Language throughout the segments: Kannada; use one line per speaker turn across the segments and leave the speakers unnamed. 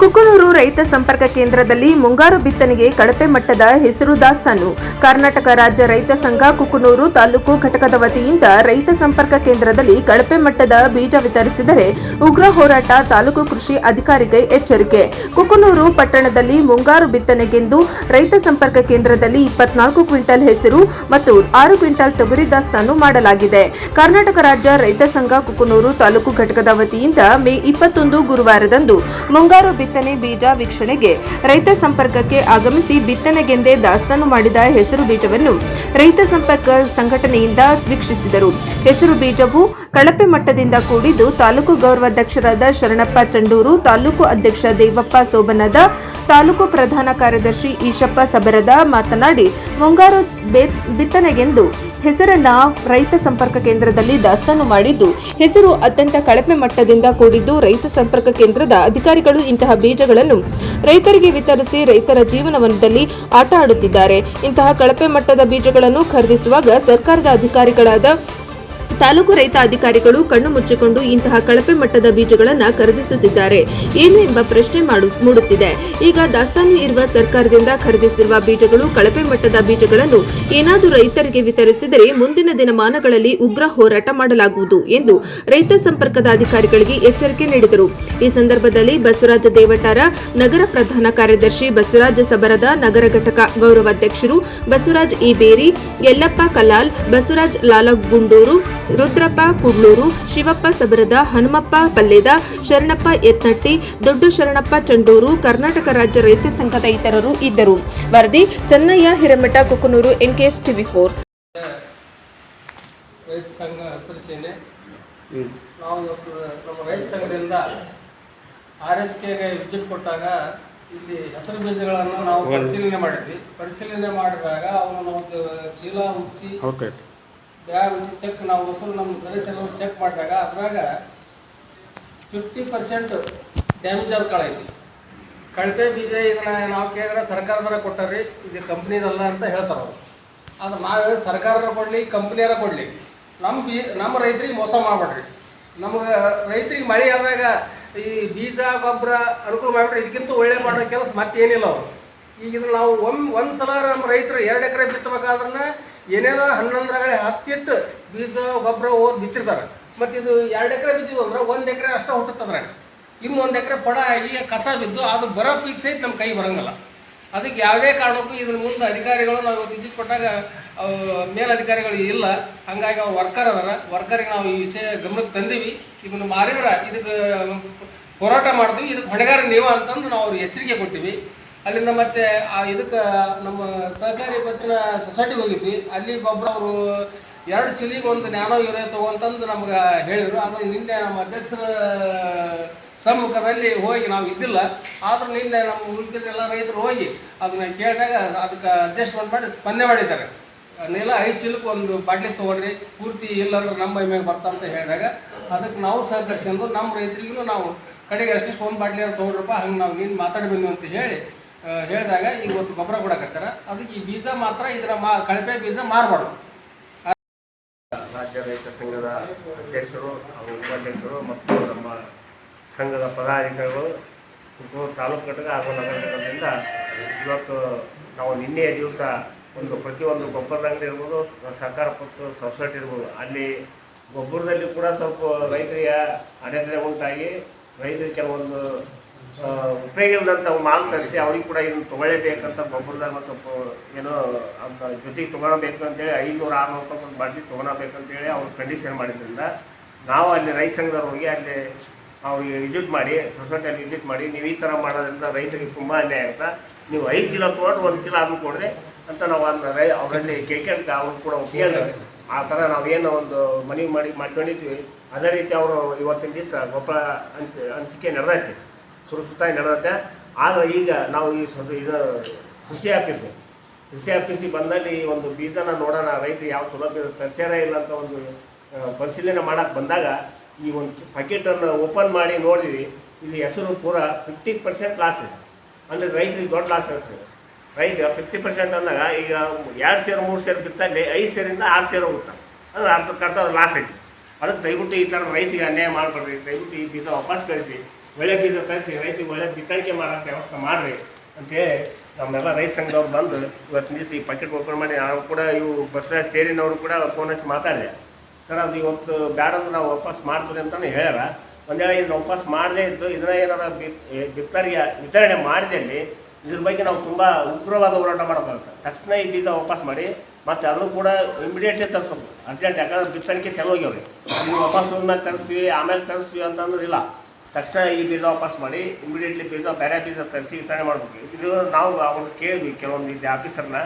ಕುಕನೂರು ರೈತ ಸಂಪರ್ಕ ಕೇಂದ್ರದಲ್ಲಿ ಮುಂಗಾರು ಬಿತ್ತನೆಗೆ ಕಳಪೆ ಮಟ್ಟದ ಹೆಸರು ದಾಸ್ತಾನು. ಕರ್ನಾಟಕ ರಾಜ್ಯ ರೈತ ಸಂಘ ಕುಕನೂರು ತಾಲೂಕು ಘಟಕದ ವತಿಯಿಂದ ರೈತ ಸಂಪರ್ಕ ಕೇಂದ್ರದಲ್ಲಿ ಕಳಪೆ ಮಟ್ಟದ ಬೀಜ ವಿತರಿಸಿದರೆ ಉಗ್ರ ಹೋರಾಟ. ತಾಲೂಕು ಕೃಷಿ ಅಧಿಕಾರಿಗೆ ಎಚ್ಚರಿಕೆ. ಕುಕನೂರು ಪಟ್ಟಣದಲ್ಲಿ ಮುಂಗಾರು ಬಿತ್ತನೆಗೆಂದು ರೈತ ಸಂಪರ್ಕ ಕೇಂದ್ರದಲ್ಲಿ 24 ಕ್ವಿಂಟಲ್ ಹೆಸರು ಮತ್ತು 6 ಕ್ವಿಂಟಲ್ ತೊಗರಿ ದಾಸ್ತಾನು ಮಾಡಲಾಗಿದೆ. ಕರ್ನಾಟಕ ರಾಜ್ಯ ರೈತ ಸಂಘ ಕುಕನೂರು ತಾಲೂಕು ಘಟಕದ ವತಿಯಿಂದ ಮೇ 21 ಗುರುವಾರದಂದು ಮುಂಗಾರು ಬಿತ್ತನೆ ಬೀಜ ವೀಕ್ಷಣೆಗೆ ರೈತ ಸಂಪರ್ಕಕ್ಕೆ ಆಗಮಿಸಿ ಬಿತ್ತನೆಗೆಂದೇ ದಾಸ್ತಾನು ಮಾಡಿದ ಹೆಸರು ಬೀಜವನ್ನು ರೈತ ಸಂಪರ್ಕ ಸಂಘಟನೆಯಿಂದ ವೀಕ್ಷಿಸಿದರು. ಹೆಸರು ಬೀಜವು ಕಳಪೆ ಮಟ್ಟದಿಂದ ಕೂಡಿದ್ದು ತಾಲೂಕು ಗೌರವಾಧ್ಯಕ್ಷರಾದ ಶರಣಪ್ಪ ಚಂಡೂರು, ತಾಲೂಕು ಅಧ್ಯಕ್ಷ ದೇವಪ್ಪ ಸೋಬನದ, ತಾಲೂಕು ಪ್ರಧಾನ ಕಾರ್ಯದರ್ಶಿ ಈಶಪ್ಪ ಸಬರದ ಮಾತನಾಡಿ, ಮುಂಗಾರು ಬಿತ್ತನೆಗೆಂದು ಹೆಸರನ್ನ ರೈತ ಸಂಪರ್ಕ ಕೇಂದ್ರದಲ್ಲಿ ದಾಸ್ತಾನು ಮಾಡಿದ್ದು ಹೆಸರು ಅತ್ಯಂತ ಕಳಪೆ ಮಟ್ಟದಿಂದ ಕೂಡಿದ್ದು ರೈತ ಸಂಪರ್ಕ ಕೇಂದ್ರದ ಅಧಿಕಾರಿಗಳು ಇಂತಹ ಬೀಜಗಳನ್ನು ರೈತರಿಗೆ ವಿತರಿಸಿ ರೈತರ ಜೀವನದಲ್ಲಿ ಆಟ ಆಡುತ್ತಿದ್ದಾರೆ. ಇಂತಹ ಕಳಪೆ ಮಟ್ಟದ ಬೀಜಗಳನ್ನು ಖರೀದಿಸುವಾಗ ಸರ್ಕಾರದ ಅಧಿಕಾರಿಗಳಾದ ತಾಲೂಕು ರೈತ ಅಧಿಕಾರಿಗಳು ಕಣ್ಣು ಮುಚ್ಚಿಕೊಂಡು ಇಂತಹ ಕಳಪೆ ಮಟ್ಟದ ಬೀಜಗಳನ್ನು ಖರೀದಿಸುತ್ತಿದ್ದಾರೆ ಏನು ಎಂಬ ಪ್ರಶ್ನೆ ಮೂಡುತ್ತಿದೆ. ಈಗ ದಾಸ್ತಾನು ಇರುವ ಸರ್ಕಾರದಿಂದ ಖರೀದಿಸಿರುವ ಬೀಜಗಳು ಕಳಪೆ ಮಟ್ಟದ ಬೀಜಗಳನ್ನು ಏನಾದರೂ ರೈತರಿಗೆ ವಿತರಿಸಿದರೆ ಮುಂದಿನ ದಿನಮಾನಗಳಲ್ಲಿ ಉಗ್ರ ಹೋರಾಟ ಮಾಡಲಾಗುವುದು ಎಂದು ರೈತ ಸಂಪರ್ಕದ ಅಧಿಕಾರಿಗಳಿಗೆ ಎಚ್ಚರಿಕೆ ನೀಡಿದರು. ಈ ಸಂದರ್ಭದಲ್ಲಿ ಬಸವರಾಜ ದೇವಟಾರ, ನಗರ ಪ್ರಧಾನ ಕಾರ್ಯದರ್ಶಿ ಬಸವರಾಜ ಸಬರದ, ನಗರ ಘಟಕ ಗೌರವಾಧ್ಯಕ್ಷರು ಬಸವರಾಜ್ ಇ ಬೇರಿ, ಯಲ್ಲಪ್ಪ ಕಲಾಲ್, ಬಸವರಾಜ್ ಲಾಲಗುಂಡೂರು, ರುದ್ರಪ್ಪ ಕುಡ್ಲೂರು, ಶಿವಪ್ಪ ಸಬರದ, ಹನುಮಪ್ಪ ಪಲ್ಲೇದ, ಶರಣಪ್ಪ ಯತ್ನಟ್ಟಿ, ದೊಡ್ಡ ಶರಣಪ್ಪ ಚಂಡೂರು, ಕರ್ನಾಟಕ ರಾಜ್ಯ ರೈತ ಸಂಘದ ಇತರರು ಇದ್ದರು. ವರದಿ ಚೆನ್ನಯ್ಯ ಹಿರೇಮಠ, ಕುಕನೂರು, NKS TV4.
ರೈತ ಸಂಘ ಹಸಿರು ಸೇನೆ ನಾವು ನಮ್ಮ ರೈತ ಸಂಘದಿಂದ RSKಗೆ ವಿಸಿಟ್ ಕೊಟ್ಟಾಗ ಇಲ್ಲಿ ಹೆಸರು ಬೀಜಗಳನ್ನು ನಾವು ಪರಿಶೀಲನೆ ಮಾಡಿದ್ವಿ. ಪರಿಶೀಲನೆ ಮಾಡಿದಾಗ ಅವನು ನಾವು ಚೀಲ ಉಚ್ಚಿ ಬ್ಯಾಗ್ ಉಚ್ಚಿ ಚೆಕ್ ನಾವು ಹೊಸರು ನಮ್ಮ ಸದಸ್ಯರು ಚೆಕ್ ಮಾಡಿದಾಗ ಅದ್ರಾಗ 50% ಡ್ಯಾಮೇಜ್ ಆದ ಕಾಳು ಐತಿ. ಕಳಪೆ ಬೀಜ ಇದನ್ನ ನಾವು ಕೇಳಿದ್ರೆ ಸರ್ಕಾರದವರ ಕೊಟ್ಟಾರ್ರಿ, ಇದು ಕಂಪ್ನಿದಲ್ಲ ಅಂತ ಹೇಳ್ತಾರೆ ಅವರು. ಆದ್ರೆ ನಾವು ಸರ್ಕಾರರ ಕೊಡಲಿ ಕಂಪ್ನಿಯರ ಕೊಡಲಿ, ನಮ್ಮ ರೈತರಿಗೆ ಮೋಸ ಮಾಡಬೇಡ್ರಿ. ನಮಗೆ ರೈತರಿಗೆ ಮಳೆ ಆದಾಗ ಈ ಬೀಜ ಗೊಬ್ಬರ ಅನುಕೂಲ ಮಾಡಿಬಿಟ್ರೆ ಇದಕ್ಕಿಂತ ಒಳ್ಳೆ ಮಾಡೋ ಕೆಲಸ ಮತ್ತೇನಿಲ್ಲ ಅವರು. ಈಗ ಇದು ನಾವು ಒಂದು ಸಲ ನಮ್ಮ ರೈತರು 2 ಎಕರೆ ಬಿತ್ತಬೇಕಾದ್ರೆ ಏನೇನೋ 11 10 ಬೀಜ ಗೊಬ್ಬರ ಓದಿ ಬಿತ್ತಿರ್ತಾರೆ. ಮತ್ತು ಇದು 2 ಎಕರೆ ಬಿದ್ದಿದ್ದು ಅಂದ್ರೆ 1 ಎಕರೆ ಅಷ್ಟೇ ಹುಟ್ಟುತ್ತದ್ರಾಗ, ಇನ್ನು 1 ಎಕರೆ ಪಡ ಆಗಿ ಕಸ ಬಿದ್ದು ಅದು ಬರೋ ಪೀಕ್ ಸಹಿತ ನಮ್ಮ ಕೈ ಬರೋಂಗಲ್ಲ. ಅದಕ್ಕೆ ಯಾವುದೇ ಕಾರಣಕ್ಕೂ ಇದ್ರ ಮುಂದೆ ಅಧಿಕಾರಿಗಳು ನಾವು ವಿಸಿಟ್ ಕೊಟ್ಟಾಗ ಮೇಲಧಿಕಾರಿಗಳು ಇಲ್ಲ, ಹಾಗಾಗಿ ಅವ್ರು ವರ್ಕರ್ ಅದರ ವರ್ಕರಿಗೆ ನಾವು ಈ ವಿಷಯ ಗಮನಕ್ಕೆ ತಂದೀವಿ. ಇದನ್ನು ಮಾರಿದ್ರೆ ಇದಕ್ಕೆ ಹೋರಾಟ ಮಾಡ್ತೀವಿ, ಇದಕ್ಕೆ ಹೊಣೆಗಾರ ನೀವು ಅಂತಂದು ನಾವು ಅವ್ರಿಗೆ ಎಚ್ಚರಿಕೆ ಕೊಟ್ಟಿವಿ. ಅಲ್ಲಿಂದ ಮತ್ತೆ ಇದಕ್ಕೆ ನಮ್ಮ ಸಹಕಾರಿ ಪತ್ತಿನ ಸೊಸೈಟಿಗೆ ಹೋಗಿದ್ವಿ. ಅಲ್ಲಿ ಗೊಬ್ಬರ ಅವರು 2 ಚೀಲಿಗೆ ಒಂದು ನ್ಯಾನೋ ಯೂರಿಯಾ ತಗೊಂತಂದು ನಮ್ಗೆ ಹೇಳಿದರು. ಅದನ್ನು ನಿನ್ನೆ ನಮ್ಮ ಅಧ್ಯಕ್ಷರ ಸಮ್ಮುಖದಲ್ಲಿ ಹೋಗಿ ನಾವು ಇದ್ದಿಲ್ಲ, ಆದರೂ ನಿನ್ನೆ ನಮ್ಮ ಉಳಿದಿದ್ದೆಲ್ಲ ರೈತರು ಹೋಗಿ ಅದನ್ನು ಕೇಳಿದಾಗ ಅದಕ್ಕೆ ಅಡ್ಜಸ್ಟ್ಮೆಂಟ್ ಮಾಡಿ ಸ್ಪಂದನೆ ಮಾಡಿದ್ದಾರೆ. ನೆಲ 5 ಚೀಲಕ್ಕೆ ಒಂದು ಬಾಟ್ಲಿ ತೊಗೊಳ್ರಿ, ಪೂರ್ತಿ ಇಲ್ಲಾಂದ್ರೆ ನಮ್ಮ ಮೈ ಮೇಲೆ ಬರ್ತಾ ಅಂತ ಹೇಳಿದಾಗ ಅದಕ್ಕೆ ನಾವು ಸಹಕರಿಸ್ಕೊಂಡು ನಮ್ಮ ರೈತರಿಗೂ ನಾವು ಕಡೆಗೆ ಅಷ್ಟಿಷ್ಟು 1 ಬಾಟ್ಲಿ ತೊಗೊಳ್ರಪ್ಪ, ಹಂಗೆ ನಾವು ನೀನು ಮಾತಾಡಿ ಬಂದ್ವಿ ಅಂತ ಹೇಳಿದಾಗ ಇವತ್ತು ಗೊಬ್ಬರ ಕೊಡಕತ್ತಾರ. ಅದಕ್ಕೆ ಈ ಬೀಜ ಮಾತ್ರ ಇದರ ಕಳಪೆ ಬೀಜ ಮಾರಬಾರ್ದು.
ರಾಜ್ಯ ರೈತ ಸಂಘದ ಅಧ್ಯಕ್ಷರು, ಉಪಾಧ್ಯಕ್ಷರು ಮತ್ತು ನಮ್ಮ ಸಂಘದ ಪದಾಧಿಕಾರಿಗಳು ತಾಲೂಕು ಘಟಕ ಹಾಗೂ ನಗರ ಘಟಕದಿಂದ ಇವತ್ತು ನಾವು ನಿನ್ನೆಯ ದಿವಸ ಪ್ರತಿಯೊಂದು ಗೊಬ್ಬರದ ಅಂಗಡಿ ಇರ್ಬೋದು, ಸಹಕಾರ ಪತ್ತು ಸೊಸೈಟಿ ಇರ್ಬೋದು, ಅಲ್ಲಿ ಗೊಬ್ಬರದಲ್ಲಿ ಕೂಡ ಸ್ವಲ್ಪ ರೈತರಿಗೆ ಅಡೆತಡೆ ಉಂಟಾಗಿ ರೈತರಿಗೆ ಕೆಲವೊಂದು ಉಪಯೋಗ ಇಲ್ಲದಂಥ ಮಾಲ್ ತರಿಸಿ ಅವ್ರಿಗೆ ಕೂಡ ಇದನ್ನು ತೊಗೊಳ್ಳೇಬೇಕಂತ ಗೊಬ್ಬರದಾಗ ಸ್ವಲ್ಪ ಏನೋ ಅಂತ ಜೊತೆಗೆ ತೊಗೊಳಬೇಕು ಅಂತೇಳಿ 500-600 ರೂಪಾಯಿ ಒಂದು ಬಾಟ್ಲಿ ತೊಗೊಳಬೇಕಂತೇಳಿ ಅವ್ರು ಕಂಡೀಷನ್ ಮಾಡಿದ್ರಿಂದ ನಾವು ಅಲ್ಲಿ ರೈತ ಸಂಘದವ್ರು ಹೋಗಿ ಅಲ್ಲಿ ಅವ್ರಿಗೆ ವಿಸಿಟ್ ಮಾಡಿ, ಸೊಸೈಟಿಯಲ್ಲಿ ವಿಸಿಟ್ ಮಾಡಿ, ನೀವು ಈ ಥರ ಮಾಡೋದ್ರಿಂದ ರೈತರಿಗೆ ತುಂಬ ಅನ್ಯಾಯ ಆಗುತ್ತೆ, ನೀವು 5 ಚೀಲ ತೊಗೊಂಡ್ರೆ 1 ಚೀಲ ಅದನ್ನು ಕೊಡ್ರಿ ಅಂತ ನಾವು ಅವರಲ್ಲಿ ಕೇಳ್ಕೊಂಡು ಅವ್ರು ಕೂಡ ಉಪಯೋಗ ಆ ಥರ ನಾವೇನು ಒಂದು ಮನವಿ ಮಾಡ್ಕೊಂಡಿದ್ವಿ. ಅದೇ ರೀತಿ ಅವರು ಇವತ್ತಿನ ದಿವಸ ಗೊಬ್ಬರ ಹಂಚಿಕೆ ನಡೆದೈತಿ, ಸುತ್ತಾಗಿ ನಡೆದೈತೆ. ಆದರೆ ಈಗ ನಾವು ಇದು ಕೃಷಿ ಆಫೀಸಿಗೆ ಬಂದಲ್ಲಿ ಒಂದು ಬೀಜನ ನೋಡೋಣ, ರೈತರು ಯಾವ ಸೌಲಭ್ಯ ತರಿಸ್ಯಾರ ಇಲ್ಲ ಅಂತ ಒಂದು ಪರಿಶೀಲನೆ ಮಾಡೋಕ್ಕೆ ಬಂದಾಗ ಈ ಒಂದು ಪ್ಯಾಕೆಟನ್ನು ಓಪನ್ ಮಾಡಿ ನೋಡಿದ್ವಿ, ಇದು ಹೆಸರು ಪೂರ 50% ಲಾಸ್ ಇದೆ. ಅಂದರೆ ರೈತರಿಗೆ ದೊಡ್ಡ ಲಾಸ್ ಇರ್ತದೆ. ರೈತ 50% ಅಂದಾಗ ಈಗ 2 ಸೇರು 3 ಸೇರು ಬಿತ್ತಲ್ಲಿ 5 ಸೇರಿಂದ 6 ಸೇರು ಹೋಗುತ್ತೆ, ಅಂದರೆ ಅರ್ಧಕ್ಕರ್ಧ ಲಾಸ್ ಐತಿ. ಅದಕ್ಕೆ ದಯವಿಟ್ಟು ಈ ಥರ ರೈತರಿಗೆ ಅನ್ಯಾಯ ಮಾಡಬೇಡ್ರಿ, ದಯವಿಟ್ಟು ಈ ಬೀಜ ವಾಪಸ್ ಕಳಿಸಿ ಒಳ್ಳೆ ಬೀಜ ತರಿಸಿ ರೈತರಿಗೆ ಒಳ್ಳೆ ಬಿತ್ತಣಿಕೆ ಮಾಡೋಕ್ಕೆ ವ್ಯವಸ್ಥೆ ಮಾಡಿರಿ ಅಂತೇಳಿ ನಮ್ಮೆಲ್ಲ ರೈತ ಸಂಘದವ್ರು ಬಂದು ಇವತ್ತು ದಿವಸ ಈ ಪ್ಯಾಕೆಟ್ ಓಪನ್ ಮಾಡಿ ನಾವು ಕೂಡ ಇವು ಬಸವರಾಜ್ ತೇರಿನವರು ಕೂಡ ಫೋನ್ ಹಚ್ಚಿ ಮಾತಾಡಿದೆ. ಸರ್ ಅದು ಇವತ್ತು ಬ್ಯಾಡ ಅಂದ್ರೆ ನಾವು ವಾಪಸ್ ಮಾಡ್ತೀವಿ ಅಂತಲೇ ಹೇಳ್ಯಾರ. ಒಂದು ವೇಳೆ ಇದನ್ನ ವಾಪಸ್ ಮಾಡದೇ ಇದ್ದು ಇದನ್ನ ಏನಾರ ವಿತರಣೆ ಮಾಡಿದಲ್ಲಿ ಇದ್ರ ಬಗ್ಗೆ ನಾವು ತುಂಬ ಉಗ್ರವಾದ ಹೋರಾಟ ಮಾಡೋಕ್ಕಾಗುತ್ತೆ. ತಕ್ಷಣ ಈ ಬೀಜ ವಾಪಸ್ ಮಾಡಿ ಮತ್ತು ಅದನ್ನು ಕೂಡ ಇಮಿಡಿಯೇಟ್ಲಿ ತರಿಸ್ಬೇಕು, ಅರ್ಜೆಂಟ್. ಯಾಕಂದ್ರೆ ಬಿತ್ತಣಿಕೆ ಚಲೋ ಹೋಗ್ಯವ್ರಿ. ನೀವು ವಾಪಸ್ ಮೇಲೆ ತರಿಸ್ತೀವಿ ಆಮೇಲೆ ತರಿಸ್ತೀವಿ ಅಂತಂದ್ರೆ ಇಲ್ಲ. ತಕ್ಷಣ ಈ ಬೀಜ ವಾಪಸ್ ಮಾಡಿ ಇಮಿಡಿಯೇಟ್ಲಿ ಬೇರೆ ಬೀಜ ತರಿಸಿ ವಿತರಣೆ ಮಾಡಬೇಕು. ಇದು ನಾವು ಅವ್ರು ಕೇಳಿದ್ವಿ ಕೆಲವೊಂದು ಇದೆ ಆಫೀಸರ್ನ.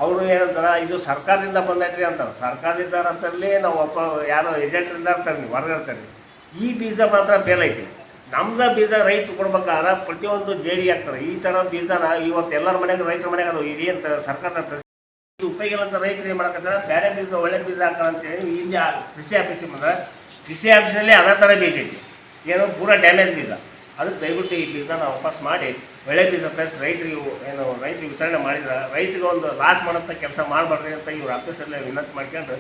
ಅವರು ಏನಂತಾರೆ, ಇದು ಸರ್ಕಾರದಿಂದ ಬಂದೈತ್ರಿ ಅಂತಾರೆ. ಸರ್ಕಾರದಿಂದ ಅಂತಲ್ಲಿ ನಾವು ಯಾರೋ ಏಜೆಂಟ್ರಿಂದ ಇರ್ತಾರೆ, ನೀವು ಹೊರಗೆ ಇರ್ತಾರೆ. ಈ ಬೀಜ ಮಾತ್ರ ಫೇಲ್ ಐತಿ. ನಮ್ದು ಬೀಜ ರೈತ ಕೊಡ್ಬೇಕಾದ್ರೆ ಪ್ರತಿಯೊಂದು ಜೇಡಿ ಆಗ್ತಾರೆ. ಈ ಥರ ಬೀಜನ ಇವತ್ತು ಎಲ್ಲರ ಮನೆಗೆ ರೈತರ ಮನೆಗೆ ಅದು ಇದೇಂತ ಸರ್ಕಾರದ ಉಪಯೋಗ ಇಲ್ಲ ಅಂತ ರೈತರು ಏನು ಮಾಡಕತ್ತಾರೆ, ಬೇರೆ ಬೀಜ ಒಳ್ಳೆ ಬೀಜ ಹಾಕೋಣ ಅಂತೇಳಿ ಇಲ್ಲಿ ಕೃಷಿ ಆಫೀಸಿಗೆ ಬಂದ್ರೆ ಕೃಷಿ ಆಫೀಸಿನಲ್ಲಿ ಅದೇ ಥರ ಬೀಜ ಐತಿ, ಏನೋ ಪೂರಾ ಡ್ಯಾಮೇಜ್ ಬೀಜ. ಅದಕ್ಕೆ ದಯವಿಟ್ಟು ಈ ಬೀಜನ ವಾಪಸ್ ಮಾಡಿ ಒಳ್ಳೆ ಬೀಜ ತರಿಸಿ ರೈತರಿಗೆ ರೈತರಿಗೆ ವಿತರಣೆ ಮಾಡಿದ್ರೆ ರೈತರಿಗೆ ಒಂದು ಲಾಸ್ ಮಾಡೋಂಥ ಕೆಲಸ ಮಾಡಬಾರ್ದು ಅಂತ ಇವ್ರ ಆಫೀಸಲ್ಲೇ ವಿನಂತಿ ಮಾಡ್ಕೊಂಡು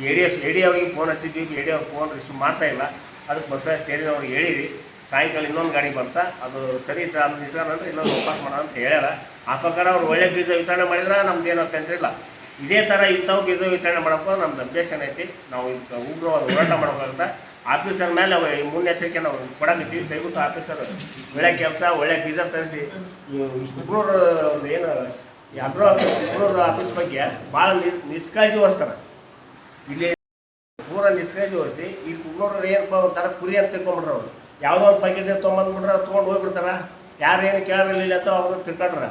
ಎ ಡಿ ಅವ್ರಿಗೆ ಫೋನ್ ಹಚ್ಚಿದ್ವಿ. ಎ ಡಿ ಅವ್ರು ಫೋನ್ ರಿಸೀವ್ ಮಾಡ್ತಾ ಇಲ್ಲ. ಅದಕ್ಕೆ ಬಸವರಾಜ್ ತೇರಿನವ್ರಿಗೆ ಹೇಳಿದ್ವಿ. ಸಾಯಂಕಾಲ ಇನ್ನೊಂದು ಗಾಡಿ ಬಂತ, ಅದು ಸರಿ ಇಟ್ಕೊಂಡ್ರೆ ಇನ್ನೊಂದು ವಾಪಸ್ ಮಾಡೋಣ ಅಂತ ಹೇಳ್ಯಾರ. ಆ ಪ್ರಕಾರ ಅವ್ರು ಒಳ್ಳೆ ಬೀಜ ವಿತರಣೆ ಮಾಡಿದ್ರೆ ನಮ್ದು ಏನೋ ತೊಂದರೆ ಇಲ್ಲ. ಇದೇ ಥರ ಇಂಥವು ಬೀಜ ವಿತರಣೆ ಮಾಡೋಕ್ಕೂ ನಮ್ದು ಅಭ್ಯಾಸ ಏನೈತಿ. ನಾವು ಉಗ್ರವಾದ ಹೋರಾಟ ಮಾಡೋಕ್ಕಾಗುತ್ತೆ. ಆಫೀಸರ್ ಮೇಲೆ ಮುನ್ನೆಚ್ಚರಿಕೆ ನಾವು ಕೊಡಕತ್ತೀವಿ. ದಯವಿಟ್ಟು ಆಫೀಸರ್ ಒಳ್ಳೆ ಕೆಲಸ ಒಳ್ಳೆ ಬೀಜ ತರಿಸಿ ಕುಗ್ನೂರು ಒಂದು ಏನು ಕುಗ್ನೂರು ಆಫೀಸ್ ಬಗ್ಗೆ ಭಾಳ ನಿಷ್ಕಾಳಜಿ ವಹಿಸ್ತಾರೆ. ಇಲ್ಲಿ ಪೂರ ನಿಷ್ಕಾಳಜಿ ವಹಿಸಿ ಈ ಕುಗ್ನೂರು ಏನಪ್ಪ ಒಂಥರ ಕುರಿ ಅಂತ ತಿಳ್ಕೊಂಬಿಟ್ರೆ ಅವರು ಯಾವುದೋ ಒಂದು ಪ್ಯಾಕೆಟ್ ತೊಗೊಂಬಂದ್ಬಿಟ್ರೆ ತೊಗೊಂಡು ಹೋಗ್ಬಿಡ್ತಾರೆ. ಯಾರೇನು ಕೇಳಲಿಲ್ಲ ಅಂತ ಅವರು ತಿಳ್ಕೊಂಡ್ರೆ.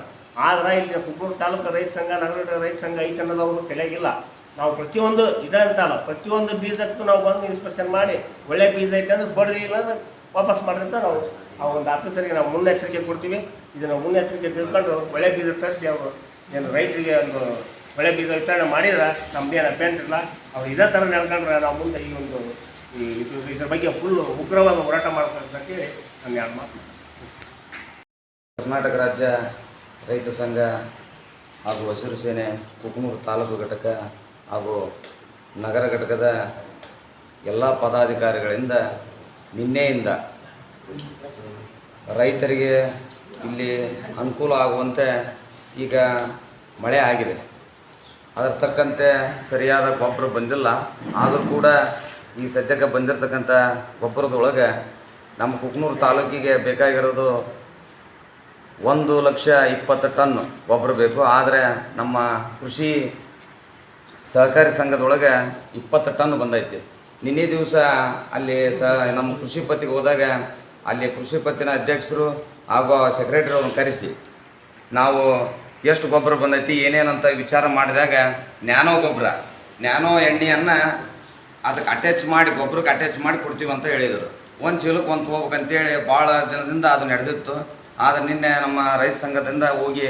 ಆದ್ರೆ ಇಲ್ಲಿ ಕುಗ್ನೂರು ತಾಲೂಕು ರೈತ ಸಂಘ, ನಗರ ರೈತ ಸಂಘ ಐತೆ ಅನ್ನೋದು ಅವ್ರಿಗೆ ತಿಳಿಯಾಗಿಲ್ಲ. ನಾವು ಪ್ರತಿಯೊಂದು ಇದಂತಲ್ಲ, ಪ್ರತಿಯೊಂದು ಬೀಜಕ್ಕೂ ನಾವು ಬಂದು ಇನ್ಸ್ಪೆಕ್ಷನ್ ಮಾಡಿ ಒಳ್ಳೆ ಬೀಜ ಐತೆ ಅಂದ್ರೆ ಕೊಡ್ರಿ, ಇಲ್ಲ ಅಂದ್ರೆ ವಾಪಸ್ ಮಾಡ್ರಿ ಅಂತ ನಾವು ಆ ಒಂದು ಆಫೀಸರಿಗೆ ನಾವು ಮುನ್ನೆಚ್ಚರಿಕೆ ಕೊಡ್ತೀವಿ. ಇದನ್ನು ಮುನ್ನೆಚ್ಚರಿಕೆ ತಿಳ್ಕೊಂಡು ಒಳ್ಳೆ ಬೀಜ ತರಿಸಿ ಅವರು ಏನು ರೈತರಿಗೆ ಒಂದು ಒಳ್ಳೆ ಬೀಜ ವಿತರಣೆ ಮಾಡಿದ್ರೆ ನಮ್ದೇನು ಅಭ್ಯಂತರ ಇಲ್ಲ. ಅವ್ರು ಇದೇ ಥರ ನಡ್ಕೊಂಡ್ರೆ ನಾವು ಮುಂದೆ ಈ ಒಂದು ಇದ್ರ ಬಗ್ಗೆ ಫುಲ್ಲು ಉಗ್ರವಾದ ಹೋರಾಟ ಮಾಡ್ಬೇಕಂತೇಳಿ ನಾನು ಎರಡು ಮಾತು.
ಕರ್ನಾಟಕ ರಾಜ್ಯ ರೈತ ಸಂಘ ಹಾಗೂ ಹಸಿರು ಸೇನೆ ಕುಕನೂರು ತಾಲೂಕು ಘಟಕ ಹಾಗೂ ನಗರ ಘಟಕದ ಎಲ್ಲ ಪದಾಧಿಕಾರಿಗಳಿಂದ ನಿನ್ನೆಯಿಂದ ರೈತರಿಗೆ ಇಲ್ಲಿ ಅನುಕೂಲ ಆಗುವಂತೆ ಈಗ ಮಳೆ ಆಗಿದೆ. ಅದರ ತಕ್ಕಂತೆ ಸರಿಯಾದ ಗೊಬ್ಬರ ಬಂದಿಲ್ಲ. ಆದರೂ ಕೂಡ ಈ ಸದ್ಯಕ್ಕೆ ಬಂದಿರತಕ್ಕಂಥ ಗೊಬ್ಬರದೊಳಗೆ ನಮ್ಮ ಕುಕನೂರು ತಾಲೂಕಿಗೆ ಬೇಕಾಗಿರೋದು 1,20,000 ಟನ್ ಗೊಬ್ಬರ ಬೇಕು. ಆದರೆ ನಮ್ಮ ಕೃಷಿ ಸಹಕಾರಿ ಸಂಘದೊಳಗೆ 20 ಟನ್ ಬಂದೈತಿ. ನಿನ್ನೆ ದಿವಸ ಅಲ್ಲಿ ನಮ್ಮ ಕೃಷಿ ಪತ್ತಿಗೆ ಹೋದಾಗ ಅಲ್ಲಿ ಕೃಷಿ ಪತ್ತಿನ ಅಧ್ಯಕ್ಷರು ಹಾಗೂ ಸೆಕ್ರೆಟರಿ ಅವ್ರನ್ನ ಕರೆಸಿ ನಾವು ಎಷ್ಟು ಗೊಬ್ಬರ ಬಂದೈತಿ ಏನೇನಂತ ವಿಚಾರ ಮಾಡಿದಾಗ ನ್ಯಾನೋ ಎಣ್ಣೆಯನ್ನು ಅದಕ್ಕೆ ಅಟ್ಯಾಚ್ ಮಾಡಿ ಗೊಬ್ಬರಕ್ಕೆ ಅಟ್ಯಾಚ್ ಮಾಡಿ ಕೊಡ್ತೀವಿ ಅಂತ ಹೇಳಿದರು. ಒಂದು ಚೀಲಕ್ಕೆ ಒಂದು ಹೋಗ್ಬೇಕಂತೇಳಿ ಭಾಳ ದಿನದಿಂದ ಅದು ನಡೆದಿತ್ತು. ಆದರೆ ನಿನ್ನೆ ನಮ್ಮ ರೈತ ಸಂಘದಿಂದ ಹೋಗಿ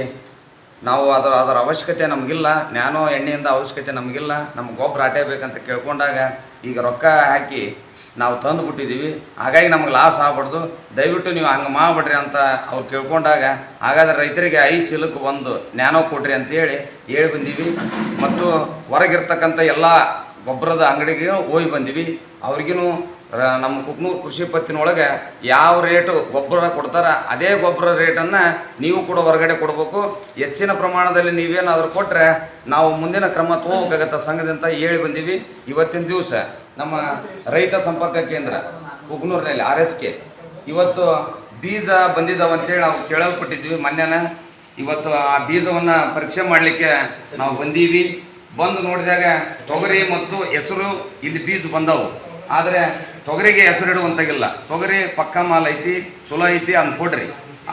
ನಾವು ಅದರ ಅವಶ್ಯಕತೆ ನಮಗಿಲ್ಲ, ನ್ಯಾನೋ ಎಣ್ಣೆಯಿಂದ ಅವಶ್ಯಕತೆ ನಮಗಿಲ್ಲ, ನಮ್ಗೆ ಗೊಬ್ಬರ ಅಟೇ ಬೇಕಂತ ಕೇಳ್ಕೊಂಡಾಗ ಈಗ ರೊಕ್ಕ ಹಾಕಿ ನಾವು ತಂದು ಬಿಟ್ಟಿದ್ದೀವಿ. ಹಾಗಾಗಿ ನಮ್ಗೆ ಲಾಸ್ ಆಗ್ಬಾರ್ದು, ದಯವಿಟ್ಟು ನೀವು ಹಂಗೆ ಮಾಡಿಬಿಡ್ರಿ ಅಂತ ಅವ್ರು ಕೇಳ್ಕೊಂಡಾಗ ಹಾಗಾದ್ರೆ ರೈತರಿಗೆ 5 ಚೀಲಕ್ಕೆ ಒಂದು ನ್ಯಾನೋ ಕೊಡ್ರಿ ಅಂತೇಳಿ ಹೇಳಿ ಬಂದೀವಿ. ಮತ್ತು ಹೊರಗಿರ್ತಕ್ಕಂಥ ಎಲ್ಲ ಗೊಬ್ಬರದ ಅಂಗಡಿಗೆ ಹೋಗಿ ಬಂದೀವಿ. ಅವ್ರಿಗೂ ನಮ್ಮ ಕುಕನೂರು ಕೃಷಿ ಪತ್ತಿನೊಳಗೆ ಯಾವ ರೇಟು ಗೊಬ್ಬರ ಕೊಡ್ತಾರೆ ಅದೇ ಗೊಬ್ಬರ ರೇಟನ್ನು ನೀವು ಕೂಡ ಹೊರಗಡೆ ಕೊಡಬೇಕು. ಹೆಚ್ಚಿನ ಪ್ರಮಾಣದಲ್ಲಿ ನೀವೇನಾದರೂ ಕೊಟ್ಟರೆ ನಾವು ಮುಂದಿನ ಕ್ರಮ ತಗೋಬೇಕಾಗತ್ತೆ ಸಂಘದಿಂದ ಹೇಳಿ ಬಂದೀವಿ. ಇವತ್ತಿನ ದಿವಸ ನಮ್ಮ ರೈತ ಸಂಪರ್ಕ ಕೇಂದ್ರ ಕುಕನೂರಿನಲ್ಲಿ RSK ಇವತ್ತು ಬೀಜ ಬಂದಿದ್ದಾವಂತೇಳಿ ನಾವು ಕೇಳಲ್ಪಟ್ಟಿದ್ವಿ ಮೊನ್ನೆನ. ಇವತ್ತು ಆ ಬೀಜವನ್ನು ಪರೀಕ್ಷೆ ಮಾಡಲಿಕ್ಕೆ ನಾವು ಬಂದೀವಿ. ಬಂದು ನೋಡಿದಾಗ ತೊಗರಿ ಮತ್ತು ಹೆಸರು ಇಲ್ಲಿ ಬೀಜ ಬಂದವು. ಆದರೆ ತೊಗರಿಗೆ ಹೆಸರು ಇಡುವಂತಾಗಿಲ್ಲ. ತೊಗರಿ ಪಕ್ಕ ಮಾಲ್ ಐತಿ, ಚಲೋ ಐತಿ ಅಂದ್ ಕೊಡ್ರಿ.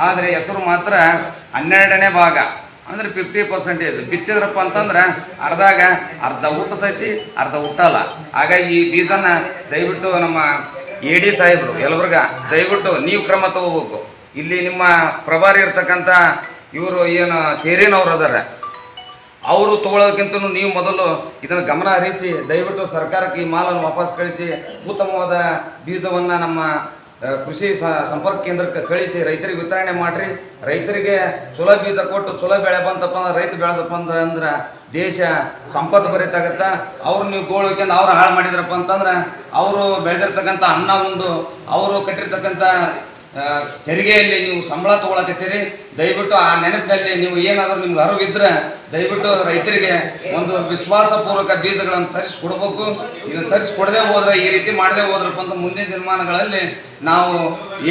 ಆದರೆ ಹೆಸರು ಮಾತ್ರ 12ನೇ ಭಾಗ ಅಂದರೆ 50% ಬಿತ್ತಿದ್ರಪ್ಪ ಅಂತಂದ್ರೆ ಅರ್ಧ ಹುಟ್ಟತೈತಿ, ಅರ್ಧ ಹುಟ್ಟಲ್ಲ. ಹಾಗಾಗಿ ಈ ಬೀಜನ ದಯವಿಟ್ಟು ನಮ್ಮ AD ಸಾಹೇಬರು ಯಲಬುರ್ಗ ದಯವಿಟ್ಟು ನೀವು ಕ್ರಮ ತಗೋಬೇಕು. ಇಲ್ಲಿ ನಿಮ್ಮ ಪ್ರಭಾರಿ ಇರ್ತಕ್ಕಂಥ ಇವರು ಏನು ತೇರಿನವ್ರು ಅದಾರೆ, ಅವರು ತೊಗೊಳೋದಕ್ಕಿಂತ ನೀವು ಮೊದಲು ಇದನ್ನು ಗಮನ ಹರಿಸಿ ದಯವಿಟ್ಟು ಸರ್ಕಾರಕ್ಕೆ ಈ ಮಾಲನ್ನು ವಾಪಸ್ ಕಳಿಸಿ ಉತ್ತಮವಾದ ಬೀಜವನ್ನು ನಮ್ಮ ಕೃಷಿ ಸಂಪರ್ಕ ಕೇಂದ್ರಕ್ಕೆ ಕಳಿಸಿ ರೈತರಿಗೆ ವಿತರಣೆ ಮಾಡಿರಿ. ರೈತರಿಗೆ ಚಲೋ ಬೀಜ ಕೊಟ್ಟು ಚಲೋ ಬೆಳೆ ಬಂತಪ್ಪ ಅಂದ್ರೆ ರೈತ ಬೆಳೆದಪ್ಪ ಅಂದ್ರೆ ದೇಶ ಸಂಪತ್ತು ಭರಿತಾಗತ್ತೆ. ಅವ್ರು ನೀವು ಗೋಳ್ಕೊಂಡು ಅವ್ರು ಹಾಳು ಮಾಡಿದ್ರಪ್ಪ ಅಂತಂದ್ರೆ ಅವರು ಬೆಳೆದಿರ್ತಕ್ಕಂಥ ಅನ್ನ ಉಂಡು ಅವರು ಕಟ್ಟಿರ್ತಕ್ಕಂಥ ತೆರಿಗೆಯಲ್ಲಿ ನೀವು ಸಂಬಳ ತೊಗೊಳಕತ್ತೀರಿ. ದಯವಿಟ್ಟು ಆ ನೆನಪಿನಲ್ಲಿ ನೀವು ಏನಾದರೂ ನಿಮ್ಗೆ ಅರಿವಿದ್ರೆ ದಯವಿಟ್ಟು ರೈತರಿಗೆ ಒಂದು ವಿಶ್ವಾಸಪೂರ್ವಕ ಬೀಜಗಳನ್ನು ತರಿಸ್ಕೊಡ್ಬೇಕು. ಇದನ್ನು ತರಿಸ್ಕೊಡದೆ ಹೋದ್ರೆ, ಈ ರೀತಿ ಮಾಡದೆ ಹೋದ್ರಪ್ಪ ಅಂತ ಮುಂದಿನ ದಿನಮಾನಗಳಲ್ಲಿ ನಾವು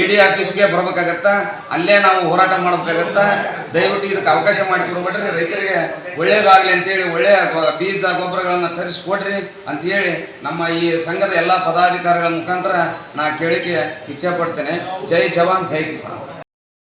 AD ಆಫೀಸ್ಗೆ ಬರ್ಬೇಕಾಗತ್ತಾ, ಅಲ್ಲೇ ನಾವು ಹೋರಾಟ ಮಾಡಬೇಕಾಗತ್ತಾ. ದಯವಿಟ್ಟು ಇದಕ್ಕೆ ಅವಕಾಶ ಮಾಡಿಕೊಡ್ಬೇಡ್ರಿ, ರೈತರಿಗೆ ಒಳ್ಳೇದಾಗಲಿ ಅಂತೇಳಿ ಒಳ್ಳೆಯ ಬೀಜ ಗೊಬ್ಬರಗಳನ್ನು ತರಿಸ್ಕೊಡ್ರಿ ಅಂತೇಳಿ ನಮ್ಮ ಈ ಸಂಘದ ಎಲ್ಲ ಪದಾಧಿಕಾರಿಗಳ ಮುಖಾಂತರ ನಾ ಕೇಳಿಕೆ ಇಚ್ಛೆ ಪಡ್ತೇನೆ. ಜೈ ಜವಾನ್ ಜೈ ಕಿಸಾನ್.